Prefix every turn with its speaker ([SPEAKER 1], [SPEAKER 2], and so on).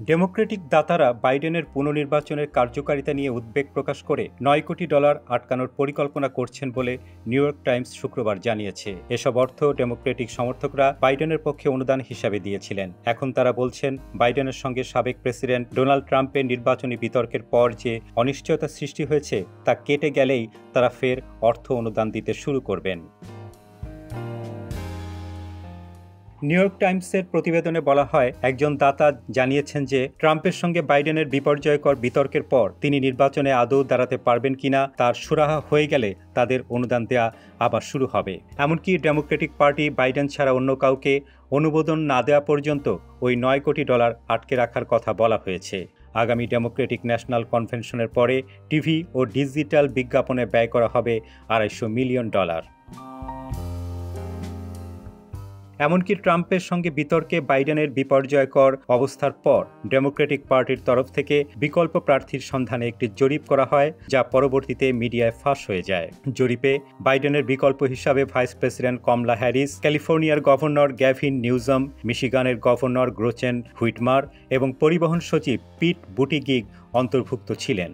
[SPEAKER 1] Democratic দাতারা বাইডেনের পুনর্নির্বাচনের কার্যকারিতা নিয়ে উদ্বেগ প্রকাশ করে $9 কোটি আটকানোর পরিকল্পনা করছেন বলে নিউ ইয়র্ক টাইমস শুক্রবার জানিয়েছে। এসব অর্থ ডেমোক্রেটিক সমর্থকরা বাইডেনের পক্ষে অনুদান হিসাবে দিয়েছিলেন। এখন তারা বলছেন, বাইডেনের সঙ্গে সাবেক প্রেসিডেন্ট ডোনাল্ড ট্রাম্পের নির্বাচনী বিতর্কের পর যে অনিশ্চয়তা সৃষ্টি হয়েছে তা কেটে গেলেই তারা ফের অর্থ অনুদান দিতে শুরু করবেন। নিউ ইয়র্ক টাইমসের প্রতিবেদনে বলা হয়, একজন দাতা জানিয়েছেন যে ট্রাম্পের সঙ্গে বাইডেনের বিপর্যয়কর বিতর্কের পর তিনি নির্বাচনে আদৌ দাঁড়াতে পারবেন কিনা তার সুরাহা হয়ে গেলে তাদের অনুদান দেয়া আবার শুরু হবে। এমনকি ডেমোক্রেটিক পার্টি বাইডেন ছাড়া অন্য কাউকে অনুমোদন না দেওয়া পর্যন্ত ওই $9 কোটি আটকে রাখার কথা বলা হয়েছে। আগামী ডেমোক্রেটিক ন্যাশনাল কনভেনশনের পরে টিভি ও ডিজিটাল বিজ্ঞাপনে ব্যয় করা হবে $250 মিলিয়ন। এমনকি ট্রাম্পের সঙ্গে বিতর্কে বাইডেনের বিপর্যয়কর অবস্থার পর ডেমোক্রেটিক পার্টির তরফ থেকে বিকল্প প্রার্থীর সন্ধানে একটি জরিপ করা হয়, যা পরবর্তীতে মিডিয়ায় ফাঁস হয়ে যায়। জরিপে বাইডেনের বিকল্প হিসাবে ভাইস প্রেসিডেন্ট কমলা হ্যারিস, ক্যালিফোর্নিয়ার গভর্নর গ্যাভিন নিউজম, মিশিগানের গভর্নর গ্রোচেন হুইটমার এবং পরিবহন সচিব পিট বুটিগিগ অন্তর্ভুক্ত ছিলেন।